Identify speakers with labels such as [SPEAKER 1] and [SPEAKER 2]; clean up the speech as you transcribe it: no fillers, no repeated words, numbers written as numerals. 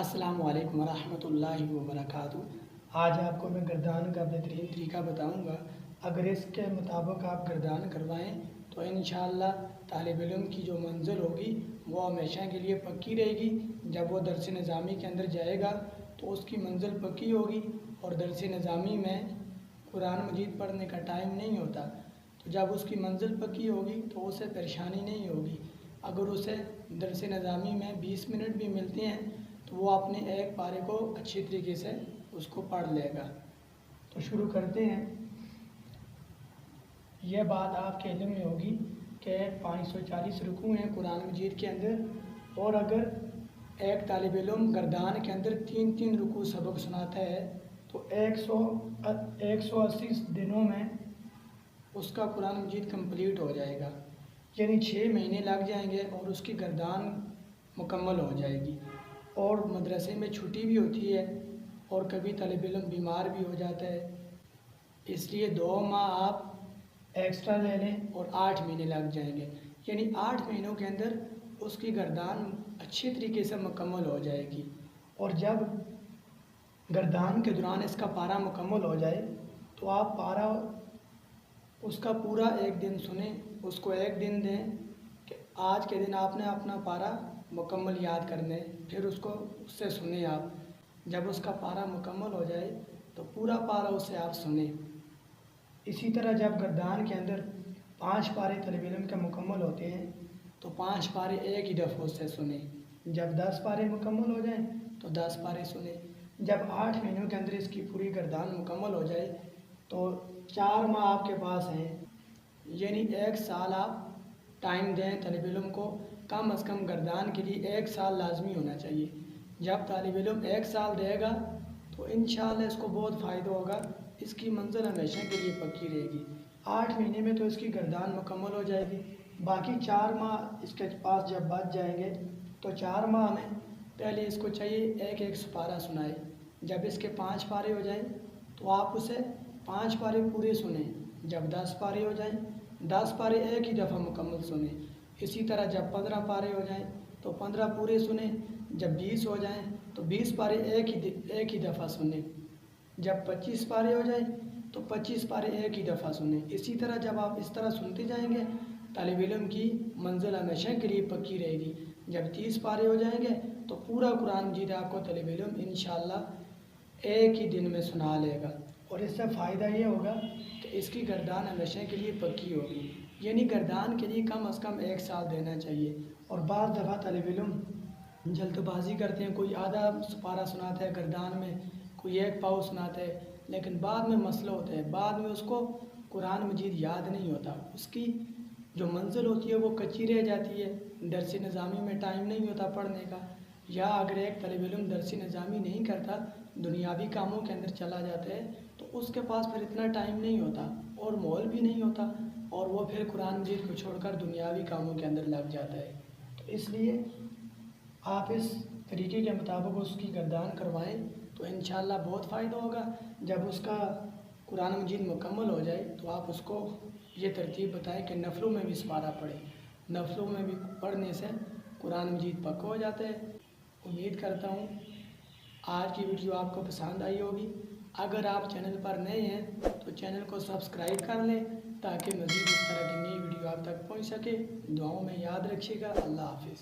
[SPEAKER 1] अस्सलामु अलैकुम वरहमतुल्लाहि वबरकातुहू। आज आपको मैं गर्दान का बेहतरीन तरीका बताऊंगा। अगर इसके मुताबिक आप गर्दान करवाएं तो इंशाअल्लाह तालिब इल्म की जो मंजिल होगी वो हमेशा के लिए पक्की रहेगी। जब वो दरस निज़ामी के अंदर जाएगा तो उसकी मंजिल पक्की होगी। और दरस निज़ामी में कुरान मजीद पढ़ने का टाइम नहीं होता, तो जब उसकी मंजिल पक्की होगी तो उसे परेशानी नहीं होगी। अगर उसे दरस निज़ामी में 20 मिनट भी मिलते हैं तो वो अपने एक पारे को अच्छी तरीके से उसको पढ़ लेगा। तो शुरू करते हैं। यह बात आपके इल्म में होगी कि 540 रुकू हैं कुरान मजीद के अंदर, और अगर एक तालिब इल्म गर्दान के अंदर 3-3 रुकू सबक सुनाता है तो 180 दिनों में उसका कुरान मजीद कंप्लीट हो जाएगा। यानी 6 महीने लग जाएंगे और उसकी गर्दान मुकम्मल हो जाएगी। और मदरसे में छुट्टी भी होती है और कभी तालिब इल्म बीमार भी हो जाता है, इसलिए 2 माह आप एक्स्ट्रा ले लें और 8 महीने लग जाएंगे। यानी 8 महीनों के अंदर उसकी गर्दान अच्छी तरीके से मुकम्मल हो जाएगी। और जब गर्दान के दौरान इसका पारा मुकम्मल हो जाए तो आप पारा उसका पूरा एक दिन सुने, उसको एक दिन दें कि आज के दिन आपने अपना पारा मुकम्मल याद करने, फिर उससे सुने आप। जब उसका पारा मुकम्मल हो जाए तो पूरा पारा उसे आप सुने। इसी तरह जब गर्दान के अंदर 5 पारे तलब इल्म के मुकम्मल होते हैं तो 5 पारे एक ही दफ़ा उससे सुने। जब 10 पारे मुकम्मल हो जाएं तो 10 पारे सुने। जब 8 महीनों के अंदर इसकी पूरी गर्दान मुकम्मल हो जाए तो 4 माह आपके पास हैं, यानी 1 साल आप टाइम दें तालिब इल्म को। कम अज़ कम गर्दान के लिए 1 साल लाजमी होना चाहिए। जब तालिब इल्म 1 साल देगा तो इंशाअल्लाह इसको बहुत फ़ायदा होगा, इसकी मंजिल हमेशा के लिए पक्की रहेगी। 8 महीने में तो इसकी गर्दान मुकम्मल हो जाएगी। बाकी 4 माह इसके पास जब बच जाएंगे तो 4 माह में पहले इसको चाहिए एक एक पारा सुनाए। जब इसके 5 पारे हो जाएं तो आप उसे 5 पारे पूरे सुने। जब 10 पारे हो जाएं 10 पारे एक ही दफ़ा मुकम्मल सुने। इसी तरह जब 15 पारे हो जाएं तो 15 पूरे सुने। जब 20 हो जाएं तो 20 पारे एक ही दफ़ा सुने। जब 25 पारे हो जाएं तो 25 पारे एक ही दफ़ा सुने। इसी तरह जब आप इस तरह सुनते जाएंगे तालिब इल्म की मंजिल हमेशा के लिए पक्की रहेगी। जब 30 पारे हो जाएंगे तो पूरा कुरान मजीद आपको तालिब इल्म इंशाअल्लाह एक ही दिन में सुना लेगा। और इससे फ़ायदा ये होगा कि इसकी गर्दान हमेशा के लिए पक्की होगी। यानी गर्दान के लिए कम अज़ कम 1 साल देना चाहिए। और बाज़ दफ़ा तालिब इल्म जल्दबाजी करते हैं, कोई आधा पारा सुनाता है गर्दान में, कोई 1 पाव सुनाता है, लेकिन बाद में मसला होता है, बाद में उसको कुरान मजीद याद नहीं होता, उसकी जो मंजिल होती है वो कच्ची रह जाती है। दरस निज़ामी में टाइम नहीं होता पढ़ने का, या अगर एक तालिब इल्म दरस निज़ामी नहीं करता, दुनियावी कामों के अंदर चला जाता है, तो उसके पास फिर इतना टाइम नहीं होता और माहौल भी नहीं होता, और वो फिर कुरान मजीद को छोड़कर दुनियावी कामों के अंदर लग जाता है। तो इसलिए आप इस तरीके के मुताबिक उसकी गर्दान करवाएं तो इंशाअल्लाह बहुत फ़ायदा होगा। जब उसका कुरान मजीद मुकम्मल हो जाए तो आप उसको ये तरतीब बताएं कि नफलों में भी इस पारा पढ़े। नफलों में भी पढ़ने से कुरान मजीद पक्का हो जाता है। उम्मीद करता हूँ आज की वीडियो आपको पसंद आई होगी। अगर आप चैनल पर नए हैं तो चैनल को सब्सक्राइब कर लें ताकि मज़ीद इस तरह की नई वीडियो आप तक पहुँच सके। दुआओं में याद रखिएगा। अल्लाह हाफिज़।